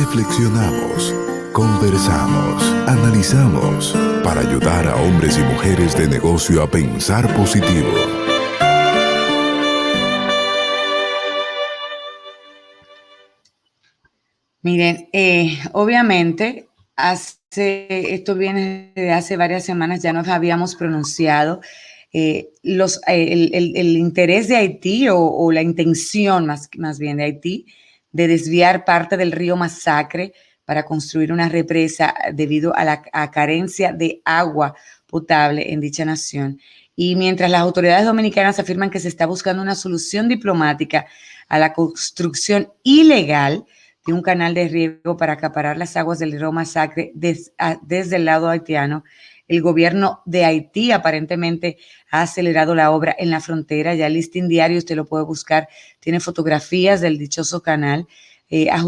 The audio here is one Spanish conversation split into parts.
Reflexionamos, conversamos, analizamos para ayudar a hombres y mujeres de negocio a pensar positivo. Miren, obviamente, esto viene de hace varias semanas, ya nos habíamos pronunciado el interés de Haití o la intención más bien de Haití de desviar parte del río Masacre para construir una represa debido a la carencia de agua potable en dicha nación. Y mientras las autoridades dominicanas afirman que se está buscando una solución diplomática a la construcción ilegal de un canal de riego para acaparar las aguas del río Masacre desde el lado haitiano, el gobierno de Haití aparentemente ha acelerado la obra en la frontera. Ya el Listín Diario, usted lo puede buscar, tiene fotografías del dichoso canal. A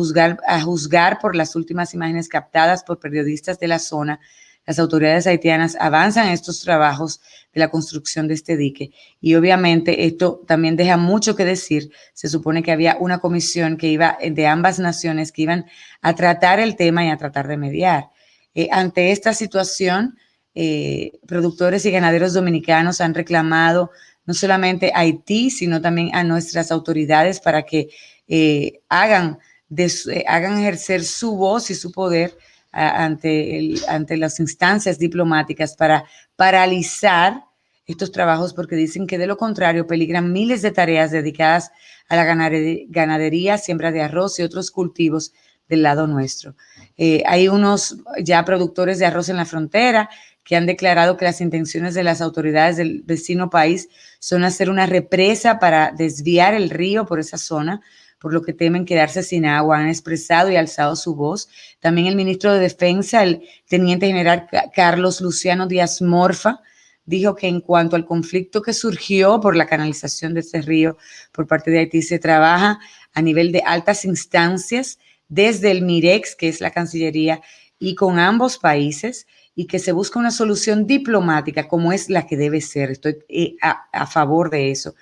juzgar por las últimas imágenes captadas por periodistas de la zona, las autoridades haitianas avanzan en estos trabajos de la construcción de este dique. Y obviamente esto también deja mucho que decir. Se supone que había una comisión que iba de ambas naciones que iban a tratar el tema y a tratar de mediar. Ante esta situación, productores y ganaderos dominicanos han reclamado no solamente a Haití, sino también a nuestras autoridades para que hagan ejercer su voz y su poder ante las instancias diplomáticas para paralizar estos trabajos, porque dicen que de lo contrario peligran miles de tareas dedicadas a la ganadería, siembra de arroz y otros cultivos del lado nuestro. Hay unos ya productores de arroz en la frontera que han declarado que las intenciones de las autoridades del vecino país son hacer una represa para desviar el río por esa zona, por lo que temen quedarse sin agua. Han expresado y alzado su voz. También el ministro de Defensa, el teniente general Carlos Luciano Díaz Morfa, dijo que en cuanto al conflicto que surgió por la canalización de este río por parte de Haití, se trabaja a nivel de altas instancias desde el MIREX, que es la Cancillería, y con ambos países, y que se busca una solución diplomática como es la que debe ser. Estoy a favor de eso.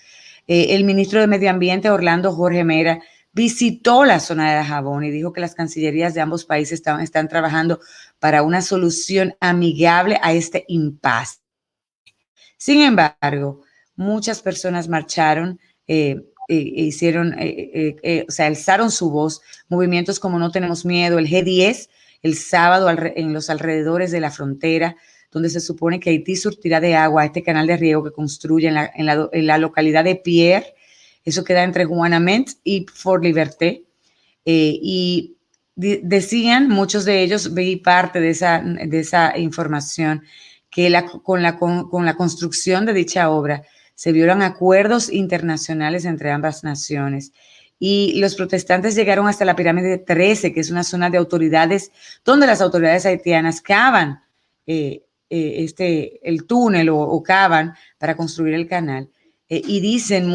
El ministro de Medio Ambiente, Orlando Jorge Mera, visitó la zona de Dajabón y dijo que las cancillerías de ambos países están trabajando para una solución amigable a este impasse. Sin embargo, muchas personas marcharon, alzaron su voz, movimientos como No Tenemos Miedo, el G10, el sábado en los alrededores de la frontera, donde se supone que Haití surtirá de agua a este canal de riego que construye en la localidad de Pierre. Eso queda entre Juanament y Fort Liberté. Y decían, muchos de ellos, vi parte de esa información, que con la construcción de dicha obra se violan acuerdos internacionales entre ambas naciones. Y los protestantes llegaron hasta la pirámide 13, que es una zona de autoridades, donde las autoridades haitianas cavan el túnel o cavan para construir el canal. Y dicen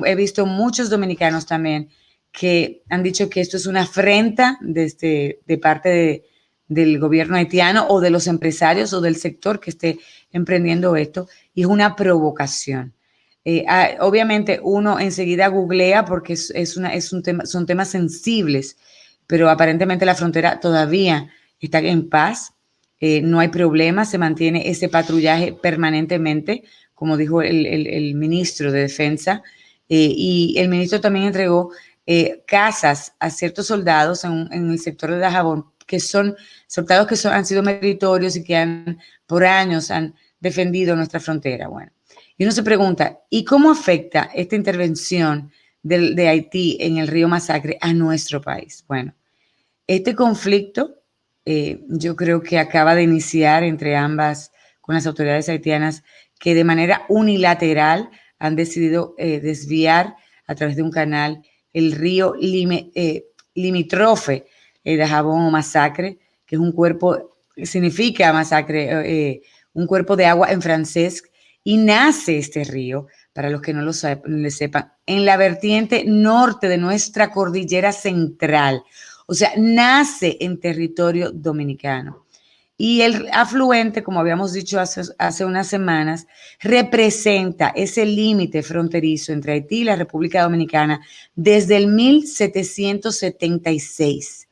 he visto muchos dominicanos también que han dicho que esto es una afrenta de parte del gobierno haitiano o de los empresarios o del sector que esté emprendiendo esto, y es una provocación. Obviamente uno enseguida googlea porque son temas sensibles, pero aparentemente la frontera todavía está en paz, no hay problema, se mantiene ese patrullaje permanentemente, como dijo el ministro de Defensa, y el ministro también entregó casas a ciertos soldados en el sector de Dajabón, que son soldados que han sido meritorios y que por años han defendido nuestra frontera. Bueno, y uno se pregunta, ¿y cómo afecta esta intervención de Haití en el río Masacre a nuestro país? Bueno, este conflicto yo creo que acaba de iniciar entre ambas, con las autoridades haitianas, que de manera unilateral han decidido desviar a través de un canal el río limítrofe de Dajabón o Masacre, que es un cuerpo, significa masacre, un cuerpo de agua en francés, y nace este río, para los que no lo sepan, en la vertiente norte de nuestra cordillera central. O sea, nace en territorio dominicano. Y el afluente, como habíamos dicho hace unas semanas, representa ese límite fronterizo entre Haití y la República Dominicana desde el 1776.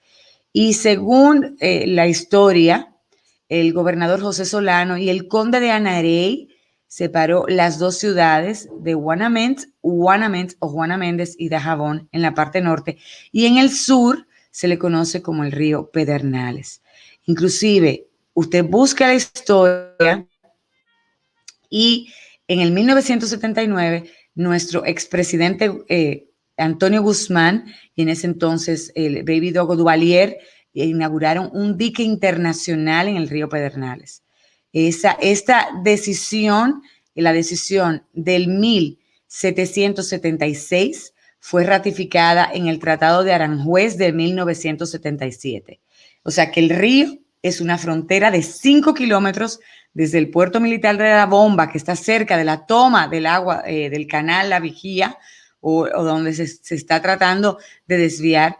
Y según la historia, el gobernador José Solano y el conde de Anarey separó las dos ciudades de Guanamén o Juana Méndez y Dajabón en la parte norte, y en el sur se le conoce como el río Pedernales. Inclusive, usted busca la historia y en el 1979 nuestro expresidente Antonio Guzmán y en ese entonces el Baby Dogo Duvalier inauguraron un dique internacional en el río Pedernales. Esta decisión, la decisión del 1776, fue ratificada en el Tratado de Aranjuez de 1977. O sea que el río es una frontera de 5 kilómetros desde el puerto militar de La Bomba, que está cerca de la toma del agua del canal La Vigía, o donde se está tratando de desviar.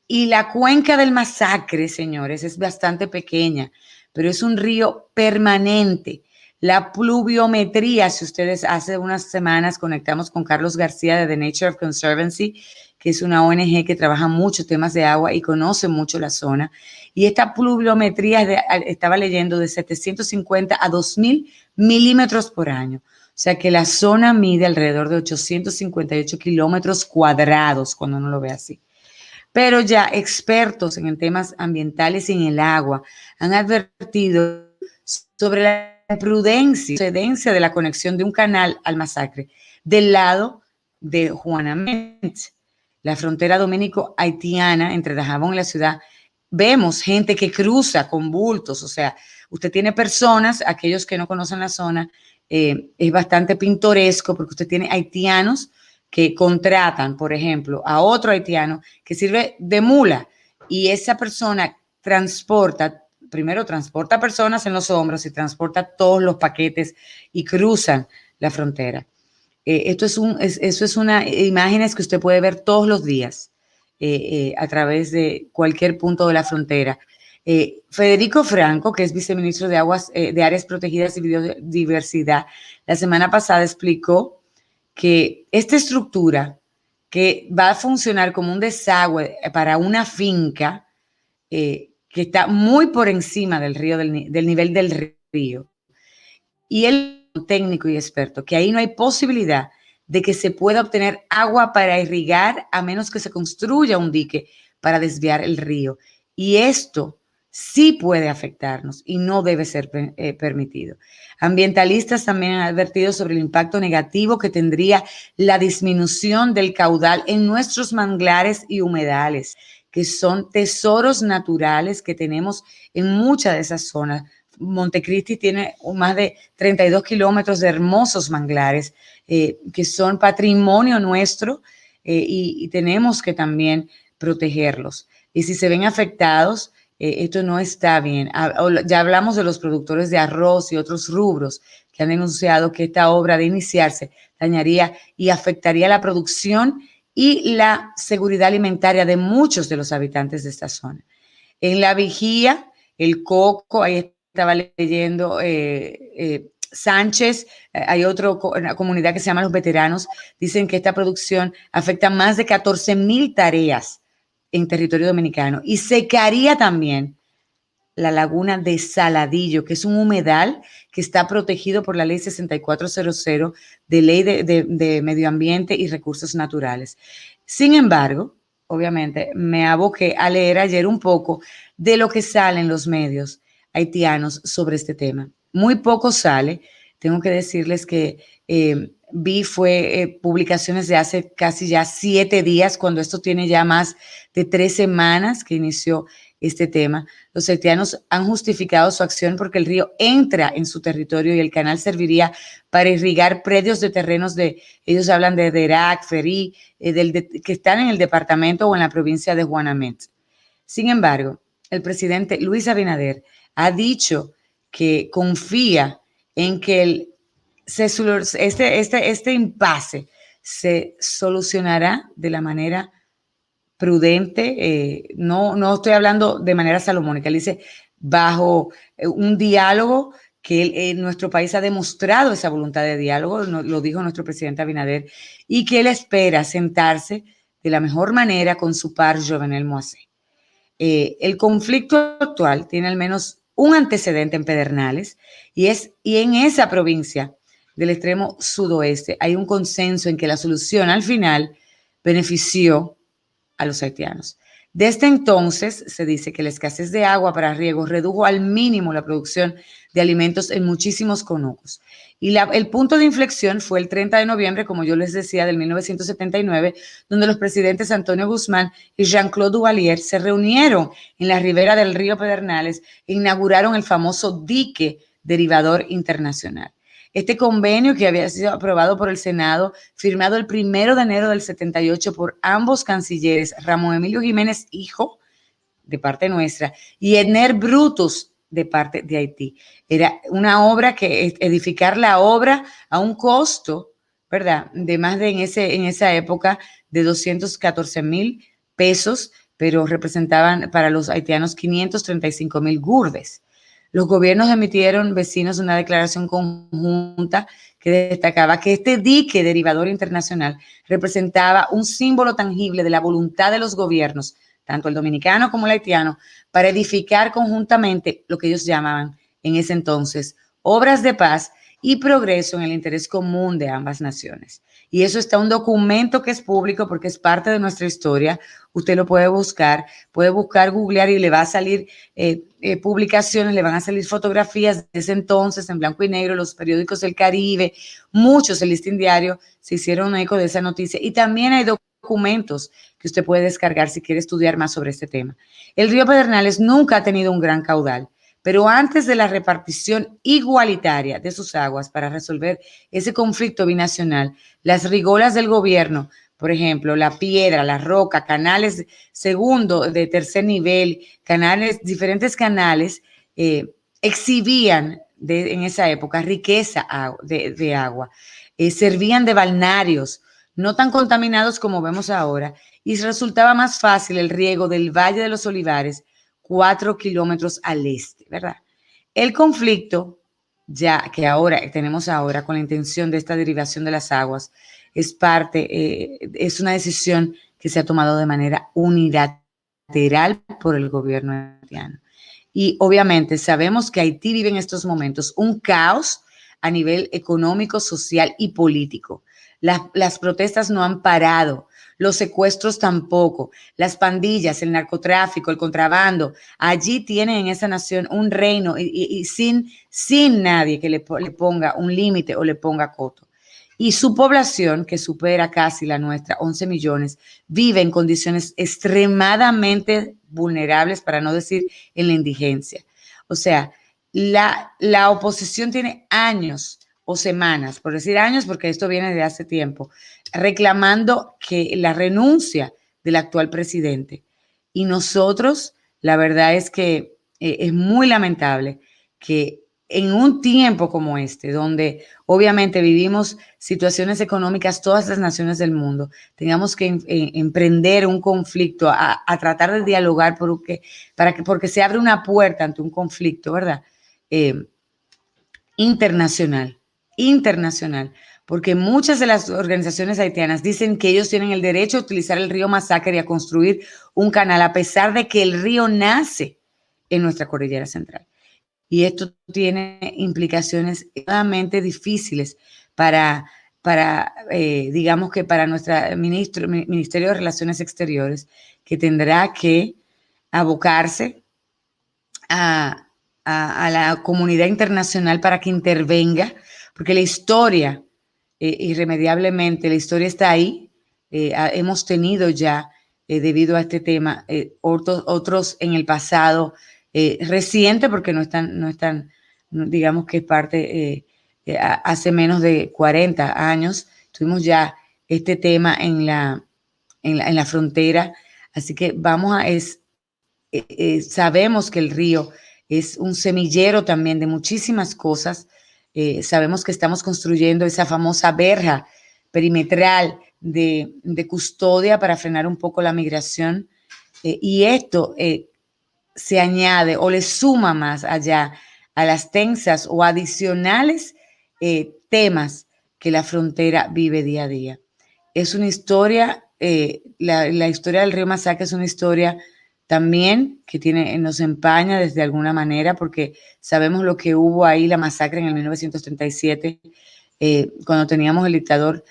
Y la cuenca del Masacre, señores, es bastante pequeña, pero es un río permanente. La pluviometría, si ustedes hace unas semanas conectamos con Carlos García de The Nature of Conservancy, que es una ONG que trabaja mucho temas de agua y conoce mucho la zona. Y esta pluviometría estaba leyendo de 750 a 2000 milímetros por año. O sea que la zona mide alrededor de 858 kilómetros cuadrados, cuando uno lo ve así. Pero ya expertos en temas ambientales y en el agua han advertido sobre la imprudencia de la conexión de un canal al Masacre del lado de Juana Méndez, la frontera dominico-haitiana entre Dajabón y la ciudad. Vemos gente que cruza con bultos, o sea, usted tiene personas, aquellos que no conocen la zona, es bastante pintoresco porque usted tiene haitianos que contratan, por ejemplo, a otro haitiano que sirve de mula y esa persona primero transporta personas en los hombros y transporta todos los paquetes y cruzan la frontera. Eso es una imágenes que usted puede ver todos los días a través de cualquier punto de la frontera. Federico Franco, que es viceministro de Aguas, de Áreas Protegidas y Biodiversidad, la semana pasada explicó que esta estructura que va a funcionar como un desagüe para una finca que está muy por encima del río, del nivel del río. Y él, técnico y experto, que ahí no hay posibilidad de que se pueda obtener agua para irrigar a menos que se construya un dique para desviar el río. Y esto sí puede afectarnos y no debe ser permitido. Ambientalistas también han advertido sobre el impacto negativo que tendría la disminución del caudal en nuestros manglares y humedales, que son tesoros naturales que tenemos en muchas de esas zonas. Montecristi tiene más de 32 kilómetros de hermosos manglares que son patrimonio nuestro y tenemos que también protegerlos. Y si se ven afectados, esto no está bien. Ya hablamos de los productores de arroz y otros rubros que han denunciado que esta obra de iniciarse dañaría y afectaría la producción y la seguridad alimentaria de muchos de los habitantes de esta zona. En La Vigía, el coco, ahí estaba leyendo Sánchez, hay una comunidad que se llama Los Veteranos, dicen que esta producción afecta más de 14,000 tareas en territorio dominicano y secaría también la laguna de Saladillo, que es un humedal que está protegido por la ley 6400 de ley de medio ambiente y recursos naturales. Sin embargo, obviamente, me aboqué a leer ayer un poco de lo que sale en los medios haitianos sobre este tema. Muy poco sale. Tengo que decirles que vi publicaciones de hace casi ya 7 días, cuando esto tiene ya más de 3 semanas que inició este tema. Los haitianos han justificado su acción porque el río entra en su territorio y el canal serviría para irrigar predios de terrenos ellos hablan de Derac, Ferí, que están en el departamento o en la provincia de Juanamén. Sin embargo, el presidente Luis Abinader ha dicho que confía en que este impasse se solucionará de la manera prudente, no estoy hablando de manera salomónica, él dice bajo un diálogo que nuestro país ha demostrado esa voluntad de diálogo, lo dijo nuestro presidente Abinader, y que él espera sentarse de la mejor manera con su par Jovenel Moisés. El conflicto actual tiene al menos un antecedente en Pedernales y en esa provincia del extremo sudoeste hay un consenso en que la solución al final benefició a los haitianos. Desde entonces se dice que la escasez de agua para riego redujo al mínimo la producción de alimentos en muchísimos conucos. Y el punto de inflexión fue el 30 de noviembre, como yo les decía, del 1979, donde los presidentes Antonio Guzmán y Jean-Claude Duvalier se reunieron en la ribera del río Pedernales e inauguraron el famoso dique derivador internacional. Este convenio, que había sido aprobado por el Senado, firmado el 1 de enero del 78 por ambos cancilleres, Ramón Emilio Jiménez, hijo, de parte nuestra, y Edner Brutus, de parte de Haití. Era una obra que edificar la obra a un costo, ¿verdad?, de más de en esa época de 214,000 pesos, pero representaban para los haitianos 535,000 gurdes. Los gobiernos emitieron, vecinos, una declaración conjunta que destacaba que este dique derivador internacional representaba un símbolo tangible de la voluntad de los gobiernos, tanto el dominicano como el haitiano, para edificar conjuntamente lo que ellos llamaban en ese entonces obras de paz y progreso en el interés común de ambas naciones. Y eso está un documento que es público porque es parte de nuestra historia. Usted lo puede buscar, googlear y le va a salir publicaciones, le van a salir fotografías de ese entonces en blanco y negro, los periódicos del Caribe, muchos, el Listín Diario, se hicieron eco de esa noticia. Y también hay documentos que usted puede descargar si quiere estudiar más sobre este tema. El río Pedernales nunca ha tenido un gran caudal, pero antes de la repartición igualitaria de sus aguas para resolver ese conflicto binacional, las rigolas del gobierno, por ejemplo, la piedra, la roca, canales segundo, de tercer nivel, diferentes canales, exhibían en esa época riqueza de agua, servían de balnearios, no tan contaminados como vemos ahora, y resultaba más fácil el riego del Valle de los Olivares, 4 kilómetros al este, ¿verdad? El conflicto, ya que tenemos ahora con la intención de esta derivación de las aguas, es una decisión que se ha tomado de manera unilateral por el gobierno haitiano. Y obviamente sabemos que Haití vive en estos momentos un caos a nivel económico, social y político. Las protestas no han parado, los secuestros tampoco, las pandillas, el narcotráfico, el contrabando. Allí tienen en esa nación un reino y sin nadie que le ponga un límite o le ponga coto. Y su población, que supera casi la nuestra, 11 millones, vive en condiciones extremadamente vulnerables, para no decir en la indigencia. O sea, la oposición tiene años o semanas, por decir años, porque esto viene de hace tiempo, reclamando que la renuncia del actual presidente. Y nosotros, la verdad es que es muy lamentable que en un tiempo como este, donde obviamente vivimos situaciones económicas todas las naciones del mundo, tengamos que emprender un conflicto, a tratar de dialogar porque se abre una puerta ante un conflicto, ¿verdad? Internacional, porque muchas de las organizaciones haitianas dicen que ellos tienen el derecho a utilizar el río Masacre y a construir un canal, a pesar de que el río nace en nuestra cordillera central. Y esto tiene implicaciones extremadamente difíciles digamos que para nuestro Ministerio de Relaciones Exteriores, que tendrá que abocarse a la comunidad internacional para que intervenga, porque la historia, irremediablemente, la historia está ahí. Hemos tenido ya, debido a este tema, otros en el pasado reciente, porque no están, digamos que es parte, hace menos de 40 años, tuvimos ya este tema en la frontera, así que sabemos que el río es un semillero también de muchísimas cosas. Sabemos que estamos construyendo esa famosa verja perimetral de custodia para frenar un poco la migración. Y esto se añade o le suma más allá a las tensas o adicionales temas que la frontera vive día a día. Es una historia, la historia del río Masacre es una historia también que nos empaña desde alguna manera, porque sabemos lo que hubo ahí, la masacre en el 1937, cuando teníamos el dictador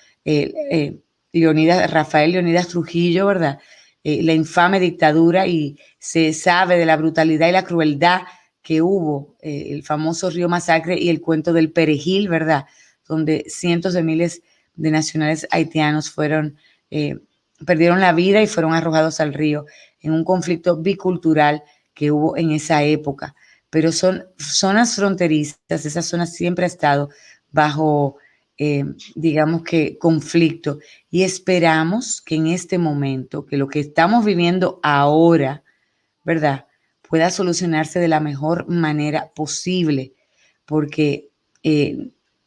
Rafael Leonidas Trujillo, ¿verdad? La infame dictadura, y se sabe de la brutalidad y la crueldad que hubo, el famoso Río Masacre y el cuento del Perejil, ¿verdad? Donde cientos de miles de nacionales haitianos perdieron la vida y fueron arrojados al río en un conflicto bicultural que hubo en esa época. Pero son zonas fronterizas, esa zona siempre ha estado bajo, digamos que, conflicto, y esperamos que en este momento, que lo que estamos viviendo ahora, ¿verdad?, pueda solucionarse de la mejor manera posible, porque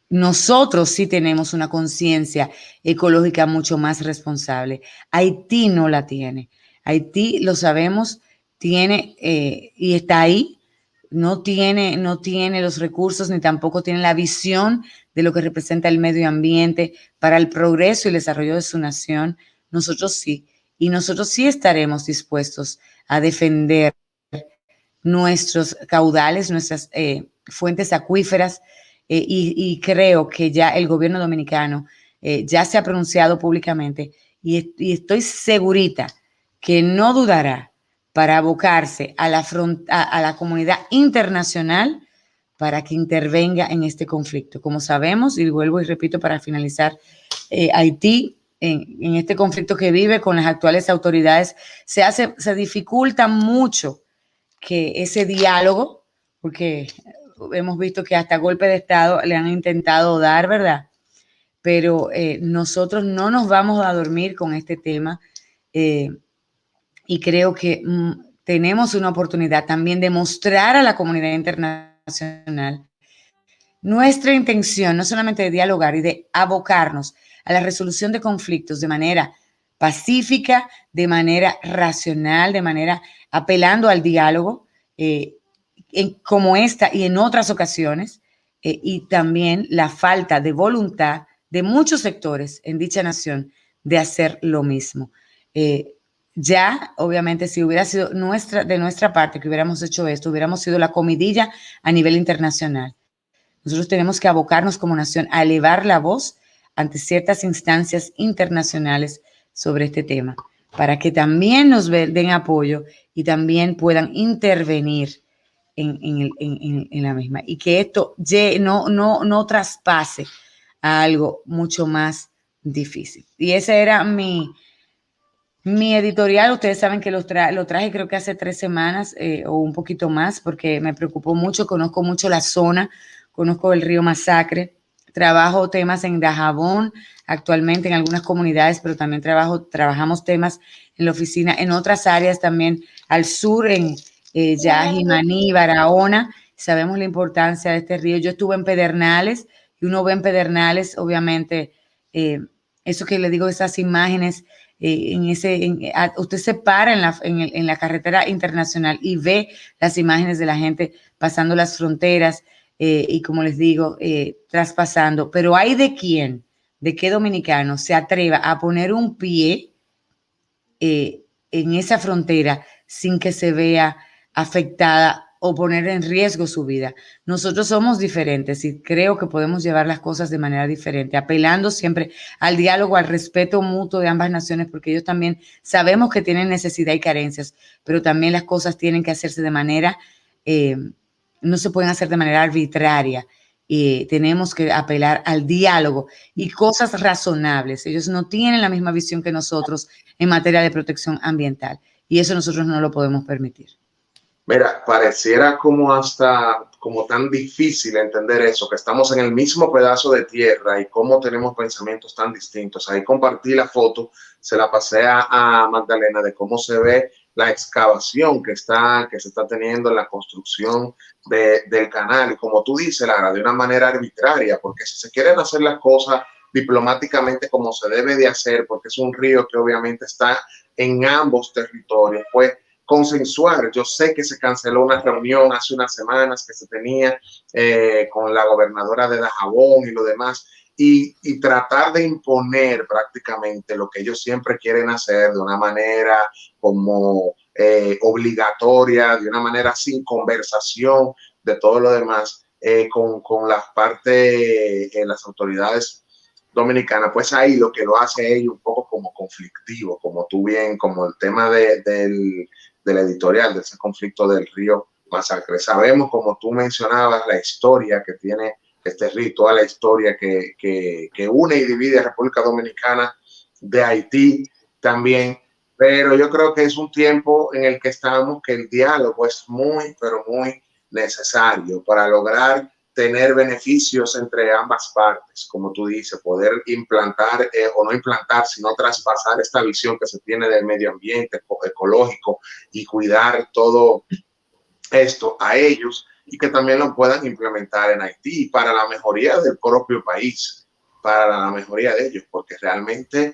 nosotros sí tenemos una conciencia ecológica mucho más responsable. Haití no la tiene. Haití, lo sabemos, tiene y está ahí, no tiene los recursos ni tampoco tiene la visión de lo que representa el medio ambiente para el progreso y el desarrollo de su nación. Nosotros sí, y nosotros sí estaremos dispuestos a defender nuestros caudales, nuestras fuentes acuíferas, y creo que ya el gobierno dominicano ya se ha pronunciado públicamente, y estoy segurita que no dudará para abocarse a la comunidad internacional para que intervenga en este conflicto. Como sabemos, y vuelvo y repito para finalizar, Haití, en este conflicto que vive con las actuales autoridades, se dificulta mucho que ese diálogo, porque hemos visto que hasta golpe de Estado le han intentado dar, ¿verdad? Pero nosotros no nos vamos a dormir con este tema, y creo que tenemos una oportunidad también de mostrar a la comunidad internacional nuestra intención, no solamente de dialogar y de abocarnos a la resolución de conflictos de manera pacífica, de manera racional, de manera apelando al diálogo, como esta y en otras ocasiones, y también la falta de voluntad de muchos sectores en dicha nación de hacer lo mismo. Ya, obviamente, si hubiera sido de nuestra parte que hubiéramos hecho esto, hubiéramos sido la comidilla a nivel internacional. Nosotros tenemos que abocarnos como nación a elevar la voz ante ciertas instancias internacionales sobre este tema, para que también nos den apoyo y también puedan intervenir en la misma, y que esto no traspase a algo mucho más difícil. Y ese era mi editorial. Ustedes saben que lo traje creo que hace 3 semanas o un poquito más, porque me preocupó mucho, conozco mucho la zona, conozco el río Masacre, trabajo temas en Dajabón actualmente en algunas comunidades, pero también trabajamos temas en la oficina, en otras áreas también al sur, en Yajimaní, Barahona. Sabemos la importancia de este río. Yo estuve en Pedernales, y uno ve en Pedernales, obviamente, eso que le digo, esas imágenes, usted se para en la carretera internacional y ve las imágenes de la gente pasando las fronteras, y como les digo, traspasando. Pero hay de qué dominicano se atreva a poner un pie en esa frontera sin que se vea afectada o poner en riesgo su vida. Nosotros somos diferentes y creo que podemos llevar las cosas de manera diferente, apelando siempre al diálogo, al respeto mutuo de ambas naciones, porque ellos también sabemos que tienen necesidad y carencias, pero también las cosas tienen que hacerse de manera, no se pueden hacer de manera arbitraria. Tenemos que apelar al diálogo y cosas razonables. Ellos no tienen la misma visión que nosotros en materia de protección ambiental, y eso nosotros no lo podemos permitir. Mira, pareciera como tan difícil entender eso, que estamos en el mismo pedazo de tierra y cómo tenemos pensamientos tan distintos. Ahí compartí la foto, se la pasé a Magdalena, de cómo se ve la excavación que se está teniendo en la construcción del canal. Y como tú dices, Lara, de una manera arbitraria, porque si se quieren hacer las cosas diplomáticamente como se debe de hacer, porque es un río que obviamente está en ambos territorios, pues consensuar. Yo sé que se canceló una reunión hace unas semanas que se tenía con la gobernadora de Dajabón y lo demás, y tratar de imponer prácticamente lo que ellos siempre quieren hacer de una manera como obligatoria, de una manera sin conversación de todo lo demás, con las partes, las autoridades dominicanas, pues ahí lo que lo hace es un poco como conflictivo, como tú bien, como el tema del editorial, de ese conflicto del río Masacre. Sabemos, como tú mencionabas, la historia que tiene este río, toda la historia que une y divide a República Dominicana de Haití también, pero yo creo que es un tiempo en el que estamos, que el diálogo es muy, pero muy necesario para lograr tener beneficios entre ambas partes, como tú dices, poder implantar o no implantar, sino traspasar esta visión que se tiene del medio ambiente ecológico y cuidar todo esto a ellos y que también lo puedan implementar en Haití para la mejoría del propio país, para la mejoría de ellos, porque realmente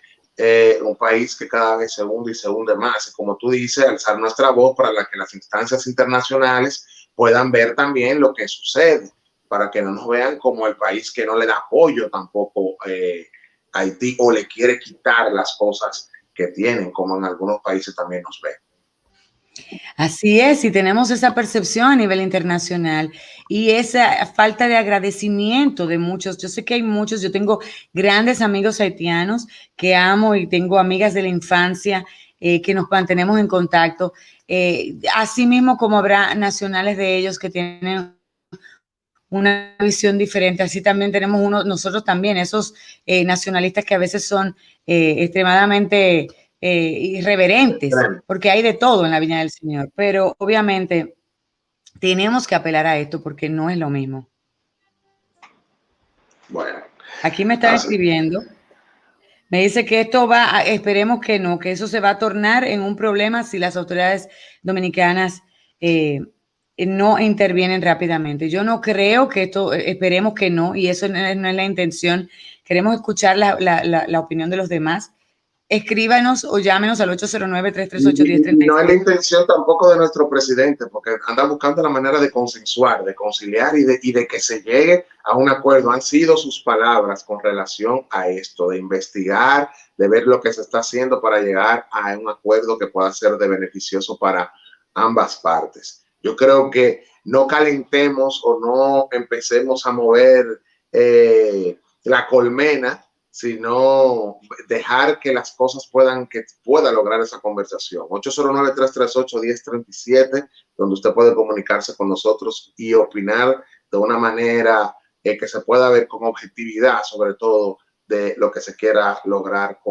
un país que cada vez se hunde y se hunde más. Y como tú dices, alzar nuestra voz para que las instancias internacionales puedan ver también lo que sucede, para que no nos vean como el país que no le da apoyo tampoco a Haití o le quiere quitar las cosas que tienen, como en algunos países también nos ven. Así es, y tenemos esa percepción a nivel internacional y esa falta de agradecimiento de muchos. Yo sé que hay muchos, yo tengo grandes amigos haitianos que amo y tengo amigas de la infancia que nos mantenemos en contacto. Así mismo como habrá nacionales de ellos que tienen una visión diferente, así también tenemos nosotros también, esos nacionalistas que a veces son extremadamente irreverentes, porque hay de todo en la Viña del Señor, pero obviamente tenemos que apelar a esto porque no es lo mismo. Bueno. Aquí me están escribiendo, me dice que esto esperemos que no, que eso se va a tornar en un problema si las autoridades dominicanas no intervienen rápidamente. Yo no creo que esto, esperemos que no, y eso no es la intención. Queremos escuchar la opinión de los demás. Escríbanos o llámenos al 809-338-1036. No es la intención tampoco de nuestro presidente, porque anda buscando la manera de consensuar, de conciliar y de que se llegue a un acuerdo. Han sido sus palabras con relación a esto, de investigar, de ver lo que se está haciendo para llegar a un acuerdo que pueda ser de beneficioso para ambas partes. Yo creo que no calentemos o no empecemos a mover la colmena, sino dejar que las cosas pueda lograr esa conversación. 809-338-1037, donde usted puede comunicarse con nosotros y opinar de una manera que se pueda ver con objetividad, sobre todo de lo que se quiera lograr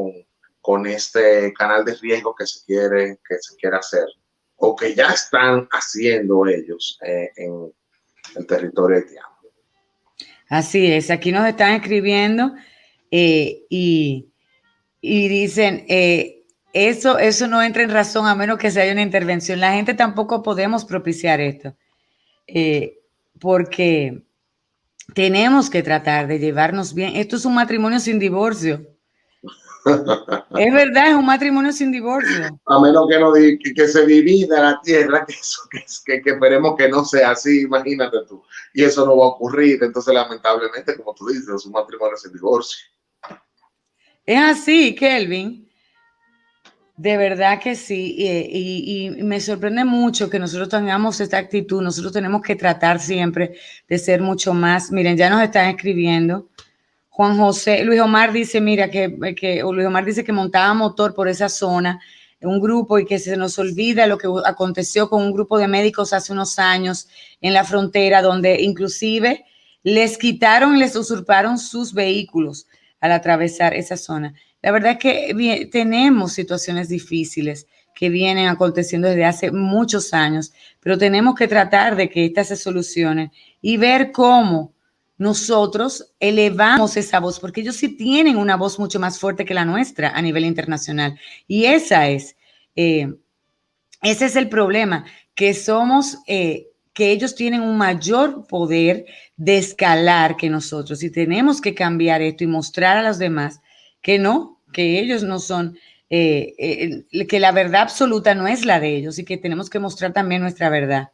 con este canal de riesgo que se quiere hacer, o que ya están haciendo ellos en el territorio haitiano. Así es, aquí nos están escribiendo y dicen, eso no entra en razón a menos que se haya una intervención. La gente tampoco podemos propiciar esto, porque tenemos que tratar de llevarnos bien. Esto es un matrimonio sin divorcio. Es verdad, es un matrimonio sin divorcio. A menos que no que se divida la tierra, que esperemos que no sea así, imagínate tú. Y eso no va a ocurrir. Entonces, lamentablemente, como tú dices, es un matrimonio sin divorcio. Es así, Kelvin. De verdad que sí. Y me sorprende mucho que nosotros tengamos esta actitud. Nosotros tenemos que tratar siempre de ser mucho más. Miren, ya nos están escribiendo. Luis Omar dice, mira, Luis Omar dice que montaba motor por esa zona, un grupo, y que se nos olvida lo que aconteció con un grupo de médicos hace unos años en la frontera, donde inclusive les usurparon sus vehículos al atravesar esa zona. La verdad es que tenemos situaciones difíciles que vienen aconteciendo desde hace muchos años, pero tenemos que tratar de que estas se solucionen y ver cómo nosotros elevamos esa voz, porque ellos sí tienen una voz mucho más fuerte que la nuestra a nivel internacional. Y ese es el problema, que que ellos tienen un mayor poder de escalar que nosotros. Y tenemos que cambiar esto y mostrar a los demás que no, que ellos no son, que la verdad absoluta no es la de ellos y que tenemos que mostrar también nuestra verdad.